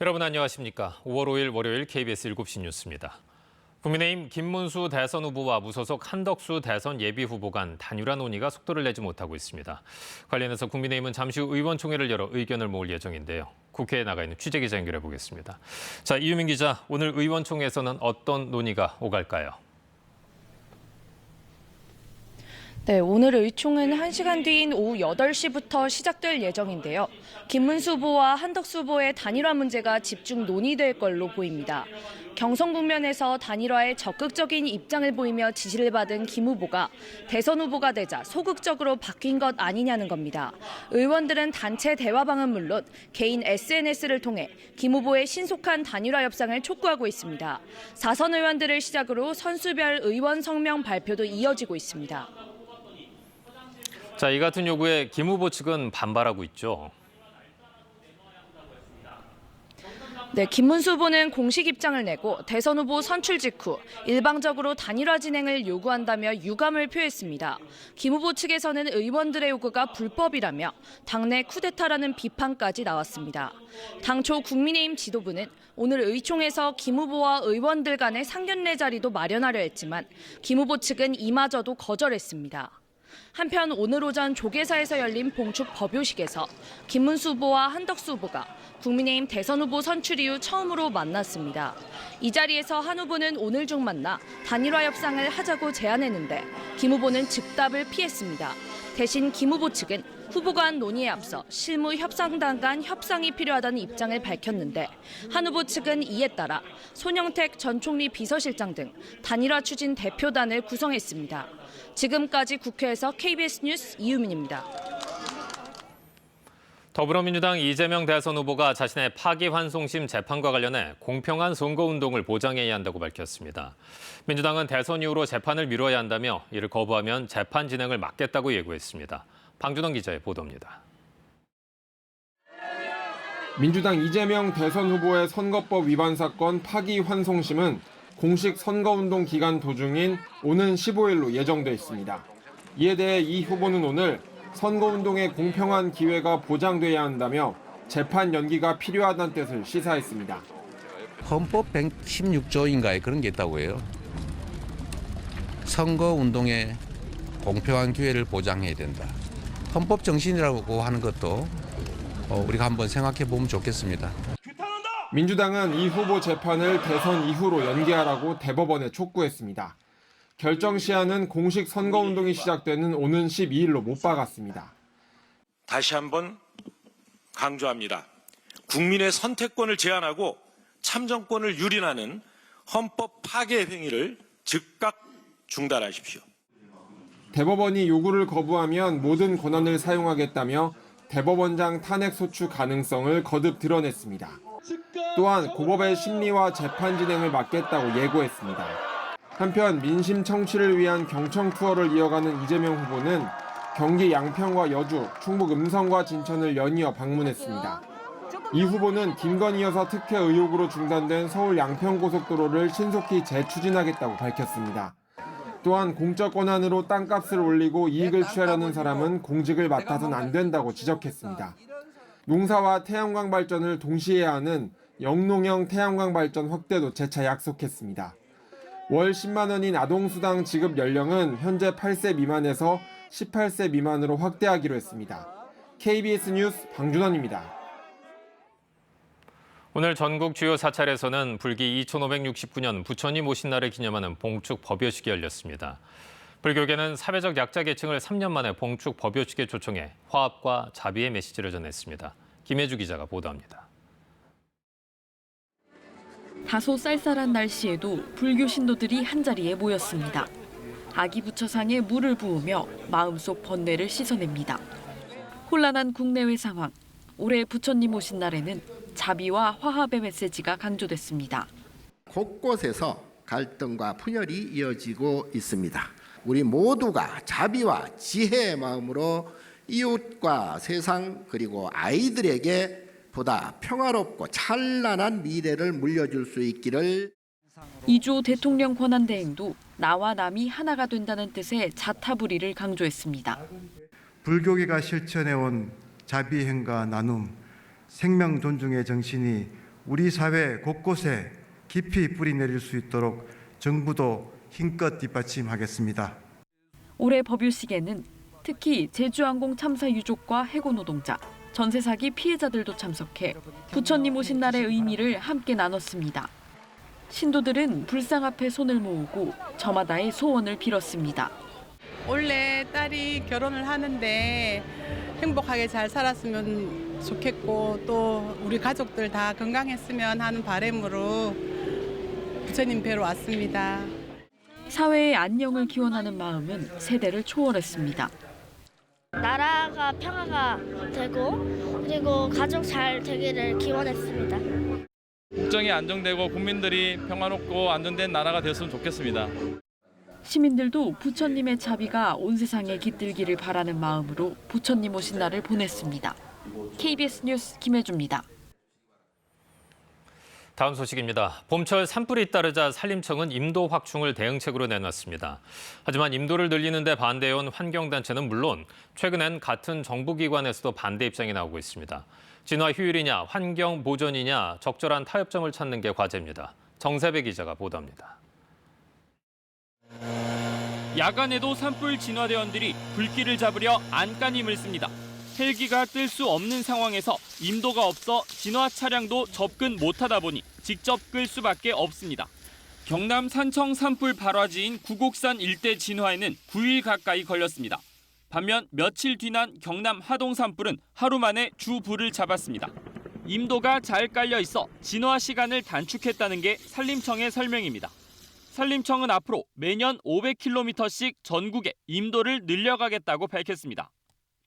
여러분 안녕하십니까. 5월 5일 월요일 KBS 7시 뉴스입니다. 국민의힘 김문수 대선 후보와 무소속 한덕수 대선 예비 후보 간 단일화 논의가 속도를 내지 못하고 있습니다. 관련해서 국민의힘은 잠시 후 의원총회를 열어 의견을 모을 예정인데요. 국회에 나가 있는 취재기자 연결해 보겠습니다. 자, 이유민 기자, 오늘 의원총회에서는 어떤 논의가 오갈까요? 네, 오늘 의총은 1시간 뒤인 오후 8시부터 시작될 예정인데요. 김문수 후보와 한덕수 후보의 단일화 문제가 집중 논의될 걸로 보입니다. 경선 국면에서 단일화에 적극적인 입장을 보이며 지지를 받은 김 후보가 대선 후보가 되자 소극적으로 바뀐 것 아니냐는 겁니다. 의원들은 단체 대화방은 물론 개인 SNS를 통해 김 후보의 신속한 단일화 협상을 촉구하고 있습니다. 4선 의원들을 시작으로 선수별 의원 성명 발표도 이어지고 있습니다. 자, 이 같은 요구에 김 후보 측은 반발하고 있죠. 네, 김문수 후보는 공식 입장을 내고 대선 후보 선출 직후 일방적으로 단일화 진행을 요구한다며 유감을 표했습니다. 김 후보 측에서는 의원들의 요구가 불법이라며 당내 쿠데타라는 비판까지 나왔습니다. 당초 국민의힘 지도부는 오늘 의총에서 김 후보와 의원들 간의 상견례 자리도 마련하려 했지만 김 후보 측은 이마저도 거절했습니다. 한편 오늘 오전 조계사에서 열린 봉축 법요식에서 김문수 후보와 한덕수 후보가 국민의힘 대선 후보 선출 이후 처음으로 만났습니다. 이 자리에서 한 후보는 오늘 중 만나 단일화 협상을 하자고 제안했는데 김 후보는 즉답을 피했습니다. 대신 김 후보 측은 후보 간 논의에 앞서 실무 협상단 간 협상이 필요하다는 입장을 밝혔는데 한 후보 측은 이에 따라 손영택 전 총리 비서실장 등 단일화 추진 대표단을 구성했습니다. 지금까지 국회에서 KBS 뉴스 이유민입니다. 더불어민주당 이재명 대선 후보가 자신의 파기환송심 재판과 관련해 공평한 선거운동을 보장해야 한다고 밝혔습니다. 민주당은 대선 이후로 재판을 미뤄야 한다며 이를 거부하면 재판 진행을 막겠다고 예고했습니다. 방준원 기자의 보도입니다. 민주당 이재명 대선 후보의 선거법 위반 사건 파기환송심은 공식 선거운동 기간 도중인 오는 15일로 예정돼 있습니다. 이에 대해 이 후보는 오늘 선거운동의 공평한 기회가 보장돼야 한다며 재판 연기가 필요하다는 뜻을 시사했습니다. 헌법 116조인가에 그런 게 있다고 해요. 선거운동의 공평한 기회를 보장해야 된다. 헌법 정신이라고 하는 것도 우리가 한번 생각해 보면 좋겠습니다. 민주당은 이 후보 재판을 대선 이후로 연기하라고 대법원에 촉구했습니다. 결정 시한은 공식 선거운동이 시작되는 오는 12일로 못 박았습니다. 다시 한번 강조합니다. 국민의 선택권을 제한하고 참정권을 유린하는 헌법 파괴 행위를 즉각 중단하십시오. 대법원이 요구를 거부하면 모든 권한을 사용하겠다며 대법원장 탄핵 소추 가능성을 거듭 드러냈습니다. 또한 고법의 심리와 재판 진행을 막겠다고 예고했습니다. 한편 민심 청취를 위한 경청 투어를 이어가는 이재명 후보는 경기 양평과 여주, 충북 음성과 진천을 연이어 방문했습니다. 이 후보는 김건희 여사 특혜 의혹으로 중단된 서울 양평고속도로를 신속히 재추진하겠다고 밝혔습니다. 또한 공적 권한으로 땅값을 올리고 이익을 취하려는 사람은 공직을 맡아서는 안 된다고 지적했습니다. 농사와 태양광 발전을 동시에 하는 영농형 태양광 발전 확대도 재차 약속했습니다. 월 10만 원인 아동수당 지급 연령은 현재 8세 미만에서 18세 미만으로 확대하기로 했습니다. KBS 뉴스 방준원입니다. 오늘 전국 주요 사찰에서는 불기 2569년 부처님 오신 날을 기념하는 봉축 법요식이 열렸습니다. 불교계는 사회적 약자 계층을 3년 만에 봉축 법요식에 초청해 화합과 자비의 메시지를 전했습니다. 김혜주 기자가 보도합니다. 다소 쌀쌀한 날씨에도 불교 신도들이 한자리에 모였습니다. 아기 부처상에 물을 부으며 마음속 번뇌를 씻어냅니다. 혼란한 국내외 상황, 올해 부처님 오신 날에는 자비와 화합의 메시지가 강조됐습니다. 곳곳에서 갈등과 분열이 이어지고 있습니다. 우리 모두가 자비와 지혜의 마음으로 이웃과 세상 그리고 아이들에게 보다 평화롭고 찬란한 미래를 물려줄 수 있기를. 이주호 대통령 권한대행도 나와 남이 하나가 된다는 뜻의 자타불의를 강조했습니다. 불교계가 실천해온 자비행과 나눔, 생명 존중의 정신이 우리 사회 곳곳에 깊이 뿌리내릴 수 있도록 정부도 힘껏 뒷받침하겠습니다. 올해 법유식에는 특히 제주항공 참사 유족과 해고 노동자, 전세 사기 피해자들도 참석해 부처님 오신 날의 의미를 함께 나눴습니다. 신도들은 불상 앞에 손을 모으고 저마다의 소원을 빌었습니다. 올해 딸이 결혼을 하는데 행복하게 잘 살았으면 좋겠고 또 우리 가족들 다 건강했으면 하는 바람으로 부처님 뵈러 왔습니다. 사회의 안녕을 기원하는 마음은 세대를 초월했습니다. 나라가 평화가 되고 그리고 가족 잘 되기를 기원했습니다. 국정이 안정되고 국민들이 평화롭고 안정된 나라가 되었으면 좋겠습니다. 시민들도 부처님의 자비가 온 세상에 깃들기를 바라는 마음으로 부처님 오신 날을 보냈습니다. KBS 뉴스 김혜주입니다. 다음 소식입니다. 봄철 산불이 잇따르자 산림청은 임도 확충을 대응책으로 내놨습니다. 하지만 임도를 늘리는 데 반대해온 환경단체는 물론 최근엔 같은 정부기관에서도 반대 입장이 나오고 있습니다. 진화 효율이냐 환경 보전이냐 적절한 타협점을 찾는 게 과제입니다. 정세배 기자가 보도합니다. 야간에도 산불 진화대원들이 불길을 잡으려 안간힘을 씁니다. 헬기가 뜰 수 없는 상황에서 임도가 없어 진화 차량도 접근 못하다 보니 직접 끌 수밖에 없습니다. 경남 산청 산불 발화지인 구곡산 일대 진화에는 9일 가까이 걸렸습니다. 반면 며칠 뒤난 경남 하동 산불은 하루 만에 주 불을 잡았습니다. 임도가 잘 깔려 있어 진화 시간을 단축했다는 게 산림청의 설명입니다. 산림청은 앞으로 매년 500km씩 전국에 임도를 늘려가겠다고 밝혔습니다.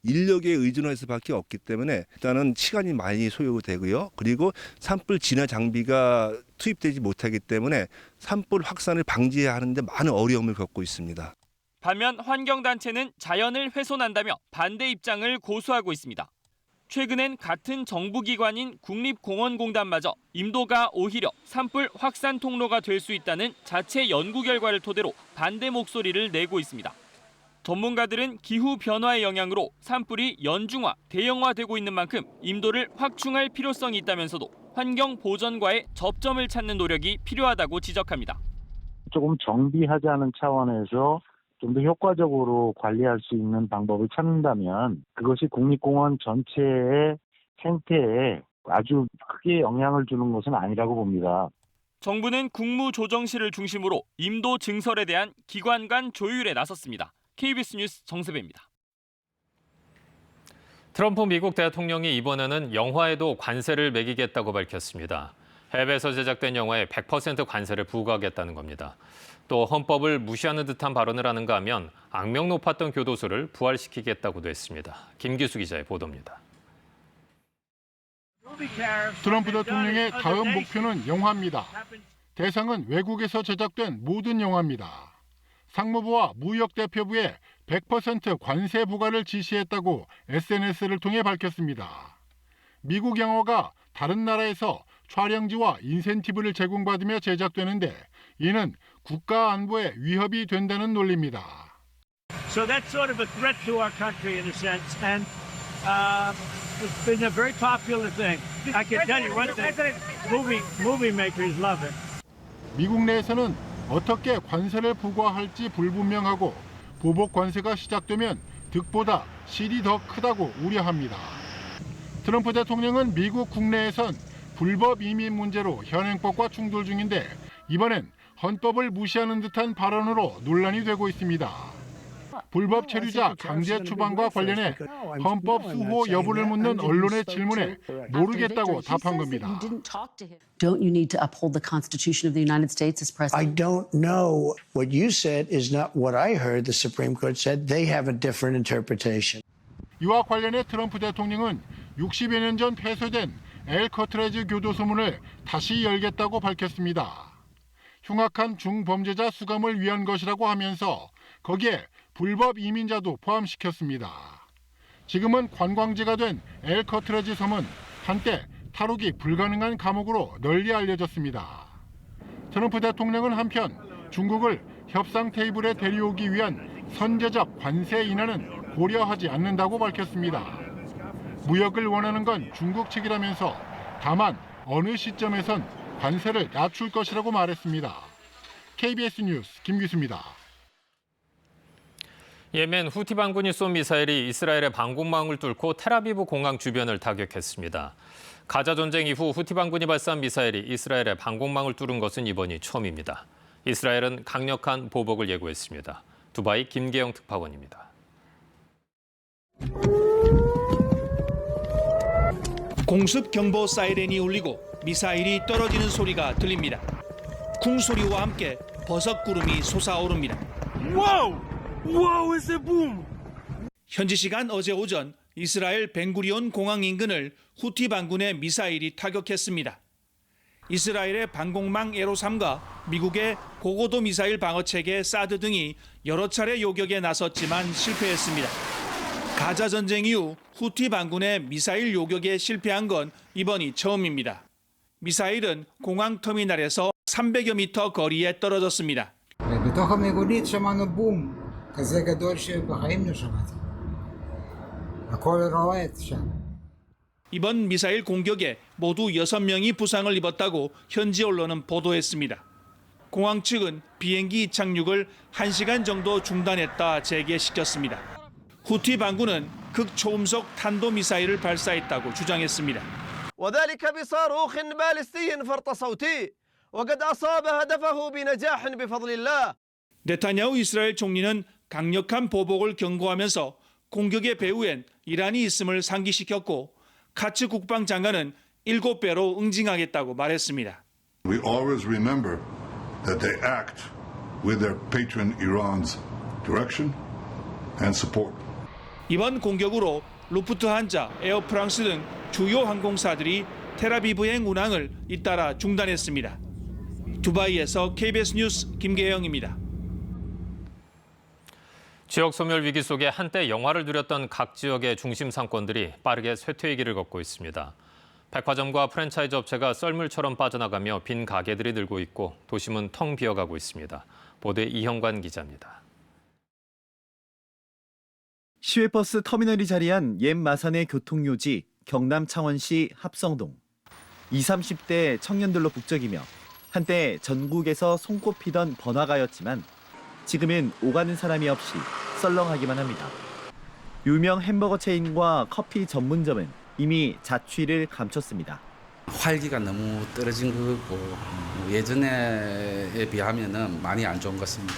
인력에 의존할 수밖에 없기 때문에 일단은 시간이 많이 소요되고요. 그리고 산불 진화 장비가 투입되지 못하기 때문에 산불 확산을 방지해야 하는데 많은 어려움을 겪고 있습니다. 반면 환경단체는 자연을 훼손한다며 반대 입장을 고수하고 있습니다. 최근엔 같은 정부기관인 국립공원공단마저 임도가 오히려 산불 확산 통로가 될 수 있다는 자체 연구 결과를 토대로 반대 목소리를 내고 있습니다. 전문가들은 기후 변화의 영향으로 산불이 연중화, 대형화되고 있는 만큼 임도를 확충할 필요성이 있다면서도 환경 보전과의 접점을 찾는 노력이 필요하다고 지적합니다. 조금 정비하자는 차원에서 좀 더 효과적으로 관리할 수 있는 방법을 찾는다면 그것이 국립공원 전체의 생태에 아주 크게 영향을 주는 것은 아니라고 봅니다. 정부는 국무조정실을 중심으로 임도 증설에 대한 기관 간 조율에 나섰습니다. KBS 뉴스 정세배입니다. 트럼프 미국 대통령이 이번에는 영화에도 관세를 매기겠다고 밝혔습니다. 해외에서 제작된 영화에 100% 관세를 부과하겠다는 겁니다. 또 헌법을 무시하는 듯한 발언을 하는가 하면 악명 높았던 교도소를 부활시키겠다고도 했습니다. 김기수 기자의 보도입니다. 트럼프 대통령의 다음 목표는 영화입니다. 대상은 외국에서 제작된 모든 영화입니다. 상무부와 무역대표부에 100% 관세 부과를 지시했다고 SNS를 통해 밝혔습니다. 미국 영화가 다른 나라에서 촬영지와 인센티브를 제공받으며 제작되는데 이는 국가 안보에 위협이 된다는 논리입니다. So that's sort of a threat to our country in a sense, and it's been a very popular thing. I can tell you one thing: movie makers love it. 미국 내에서는 어떻게 관세를 부과할지 불분명하고 보복 관세가 시작되면 득보다 실이 더 크다고 우려합니다. 트럼프 대통령은 미국 국내에선 불법 이민 문제로 현행법과 충돌 중인데 이번엔 헌법을 무시하는 듯한 발언으로 논란이 되고 있습니다. 불법 체류자 강제 추방과 관련해 헌법 수호 여부를 묻는 언론의 질문에 모르겠다고 답한 겁니다. Don't you need to uphold the Constitution of the United States as president? I don't know. What you said is not what I heard the Supreme Court said. They have a different interpretation. 이와 관련해 트럼프 대통령은 60여 년 전 폐쇄된 엘 커트레지 교도소문을 다시 열겠다고 밝혔습니다. 흉악한 중범죄자 수감을 위한 것이라고 하면서 거기에 불법 이민자도 포함시켰습니다. 지금은 관광지가 된 엘 커트레지 섬은 한때 탈옥이 불가능한 감옥으로 널리 알려졌습니다. 트럼프 대통령은 한편 중국을 협상 테이블에 데려오기 위한 선제적 관세 인하는 고려하지 않는다고 밝혔습니다. 무역을 원하는 건 중국 측이라면서 다만 어느 시점에선 관세를 낮출 것이라고 말했습니다. KBS 뉴스 김규수입니다. 예멘 후티 반군이 쏜 미사일이 이스라엘의 방공망을 뚫고 텔아비브 공항 주변을 타격했습니다. 가자 전쟁 이후 후티 반군이 발사한 미사일이 이스라엘의 방공망을 뚫은 것은 이번이 처음입니다. 이스라엘은 강력한 보복을 예고했습니다. 두바이 김계영 특파원입니다. 공습 경보 사이렌이 울리고 미사일이 떨어지는 소리가 들립니다. 쿵소리와 함께 버섯구름이 솟아오릅니다. Whoa! Whoa, it's a boom! 현지 시간 어제 오전 이스라엘 벤구리온 공항 인근을 후티 반군의 미사일이 타격했습니다. 이스라엘의 방공망 에로3과 미국의 고고도 미사일 방어체계 사드 등이 여러 차례 요격에 나섰지만 실패했습니다. 가자 전쟁 이후 후티 반군의 미사일 요격에 실패한 건 이번이 처음입니다. 미사일은 공항 터미널에서 300여 미터 거리에 떨어졌습니다. 이번 미사일 공격에 모두 6명이 부상을 입었다고 현지 언론은 보도했습니다. 공항 측은 비행기 착륙을 1시간 정도 중단했다 재개시켰습니다. 후티 반군은 극초음속 탄도미사일을 발사했다고 주장했습니다. وذلك بصاروخ باليستي فرط صوتي وقد أصاب هدفه بنجاح بفضل الله. 네타냐후 이스라엘 총리는 강력한 보복을 경고하면서 공격의 배후엔 이란이 있음을 상기시켰고 카츠 국방장관은 7배로 응징하겠다고 말했습니다. We always remember that they act with their patron Iran's direction and support. 이번 공격으로 루프트한자, 에어프랑스 등 주요 항공사들이 텔아비브행 운항을 잇따라 중단했습니다. 두바이에서 KBS 뉴스 김계영입니다. 지역 소멸 위기 속에 한때 영화를 누렸던 각 지역의 중심 상권들이 빠르게 쇠퇴의 길을 걷고 있습니다. 백화점과 프랜차이즈 업체가 썰물처럼 빠져나가며 빈 가게들이 늘고 있고 도심은 텅 비어가고 있습니다. 보도에 이형관 기자입니다. 시외버스 터미널이 자리한 옛 마산의 교통요지 경남 창원시 합성동. 20, 30대 청년들로 북적이며 한때 전국에서 손꼽히던 번화가였지만 지금은 오가는 사람이 없이 썰렁하기만 합니다. 유명 햄버거 체인과 커피 전문점은 이미 자취를 감췄습니다. 활기가 너무 떨어진 거고 예전에 비하면 많이 안 좋은 것 같습니다.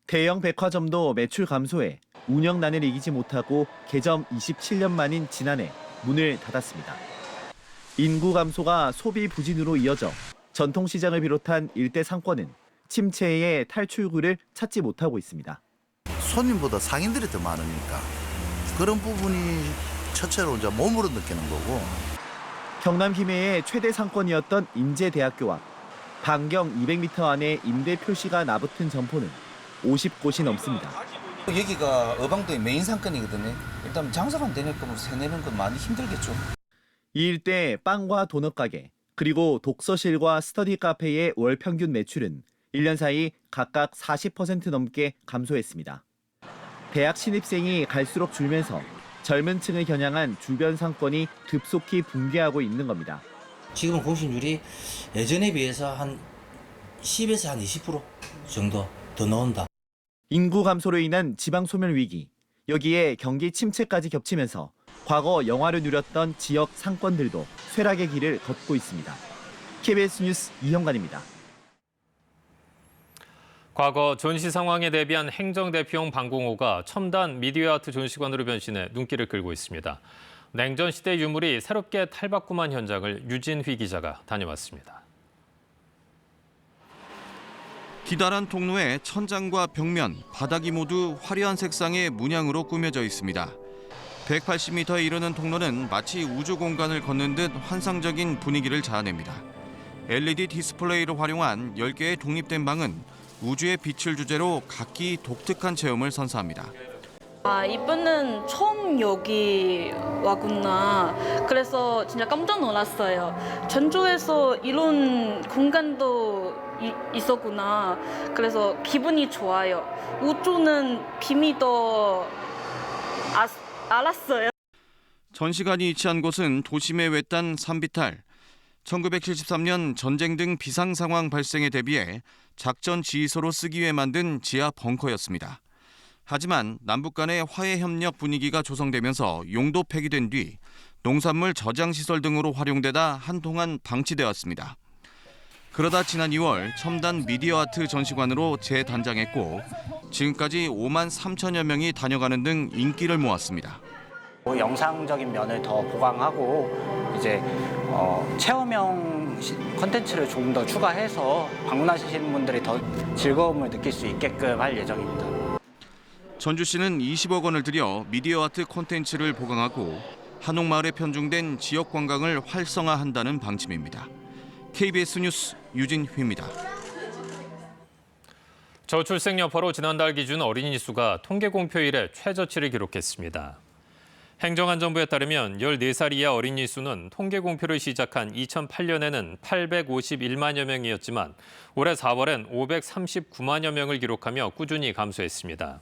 대형 백화점도 매출 감소에 운영난을 이기지 못하고 개점 27년 만인 지난해 문을 닫았습니다. 인구 감소가 소비 부진으로 이어져 전통시장을 비롯한 일대 상권은 침체의 탈출구를 찾지 못하고 있습니다. 손님보다 상인들이 더 많으니까 그런 부분이 첫째로 이제 몸으로 느끼는 거고. 경남 김해의 최대 상권이었던 인제대학교 앞. 반경 200m 안에 임대 표시가 나붙은 점포는 50곳이 넘습니다. 여기가 어방도의 메인 상권이거든요. 일단 장사가 안 되니까 뭐 세내는 건 많이 힘들겠죠. 이 일대 빵과 도넛 가게, 그리고 독서실과 스터디 카페의 월 평균 매출은 1년 사이 각각 40% 넘게 감소했습니다. 대학 신입생이 갈수록 줄면서 젊은 층을 겨냥한 주변 상권이 급속히 붕괴하고 있는 겁니다. 지금 공실률이 예전에 비해서 한 10에서 한 20% 정도 더 나온다. 인구 감소로 인한 지방 소멸 위기, 여기에 경기 침체까지 겹치면서 과거 영화를 누렸던 지역 상권들도 쇠락의 길을 걷고 있습니다. KBS 뉴스 이형관입니다. 과거 전시 상황에 대비한 행정대피용 방공호가 첨단 미디어 아트 전시관으로 변신해 눈길을 끌고 있습니다. 냉전 시대 유물이 새롭게 탈바꿈한 현장을 유진휘 기자가 다녀왔습니다. 기다란 통로에 천장과 벽면, 바닥이 모두 화려한 색상의 문양으로 꾸며져 있습니다. 180m에 이르는 통로는 마치 우주 공간을 걷는 듯 환상적인 분위기를 자아냅니다. LED 디스플레이를 활용한 10개의 독립된 방은 우주의 빛을 주제로 각기 독특한 체험을 선사합니다. 이번은 처음 여기 왔구나. 그래서 진짜 깜짝 놀랐어요. 전주에서 이런 공간도 있었구나. 그래서 기분이 좋아요. 우주는 비밀도 알았어요. 전시관이 위치한 곳은 도심의 외딴 산비탈. 1973년 전쟁 등 비상 상황 발생에 대비해 작전 지휘소로 쓰기 위해 만든 지하 벙커였습니다. 하지만 남북 간의 화해 협력 분위기가 조성되면서 용도 폐기된 뒤 농산물 저장 시설 등으로 활용되다 한동안 방치되었습니다. 그러다 지난 2월 첨단 미디어 아트 전시관으로 재단장했고 지금까지 5만 3천여 명이 다녀가는 등 인기를 모았습니다. 영상적인 면을 더 보강하고 이제 체험형 콘텐츠를 조금 더 추가해서 방문하시는 분들이 더 즐거움을 느낄 수 있게끔 할 예정입니다. 전주시는 20억 원을 들여 미디어 아트 콘텐츠를 보강하고 한옥마을에 편중된 지역 관광을 활성화한다는 방침입니다. KBS 뉴스 유진휘입니다. 저출생 여파로 지난달 기준 어린이 수가 통계 공표 이래 최저치를 기록했습니다. 행정안전부에 따르면 14살 이하 어린이 수는 통계 공표를 시작한 2008년에는 851만여 명이었지만 올해 4월엔 539만여 명을 기록하며 꾸준히 감소했습니다.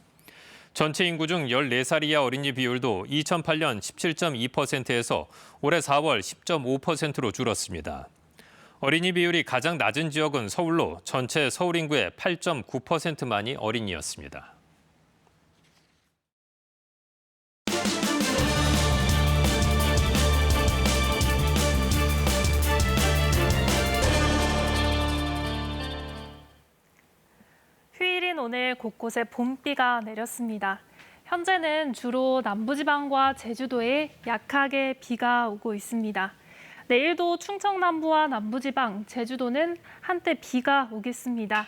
전체 인구 중 14살 이하 어린이 비율도 2008년 17.2%에서 올해 4월 10.5%로 줄었습니다. 어린이 비율이 가장 낮은 지역은 서울로 전체 서울 인구의 8.9%만이 어린이였습니다. 휴일인 오늘 곳곳에 봄비가 내렸습니다. 현재는 주로 남부지방과 제주도에 약하게 비가 오고 있습니다. 내일도 충청 남부와 남부지방, 제주도는 한때 비가 오겠습니다.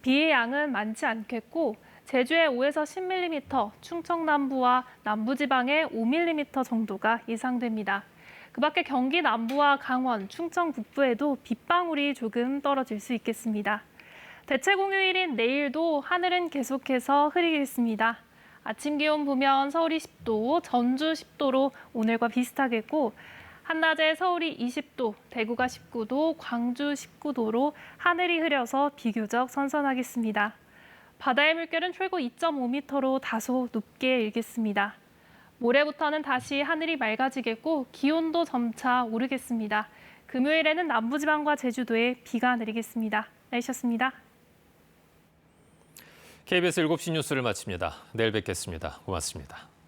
비의 양은 많지 않겠고 제주에 5에서 10mm, 충청 남부와 남부지방에 5mm 정도가 예상됩니다. 그 밖에 경기 남부와 강원, 충청 북부에도 빗방울이 조금 떨어질 수 있겠습니다. 대체 공휴일인 내일도 하늘은 계속해서 흐리겠습니다. 아침 기온 보면 서울이 10도, 전주 10도로 오늘과 비슷하겠고 한낮에 서울이 20도, 대구가 19도, 광주 19도로 하늘이 흐려서 비교적 선선하겠습니다. 바다의 물결은 최고 2.5m로 다소 높게 일겠습니다. 모레부터는 다시 하늘이 맑아지겠고 기온도 점차 오르겠습니다. 금요일에는 남부지방과 제주도에 비가 내리겠습니다. 날씨였습니다. KBS 7시 뉴스를 마칩니다. 내일 뵙겠습니다. 고맙습니다.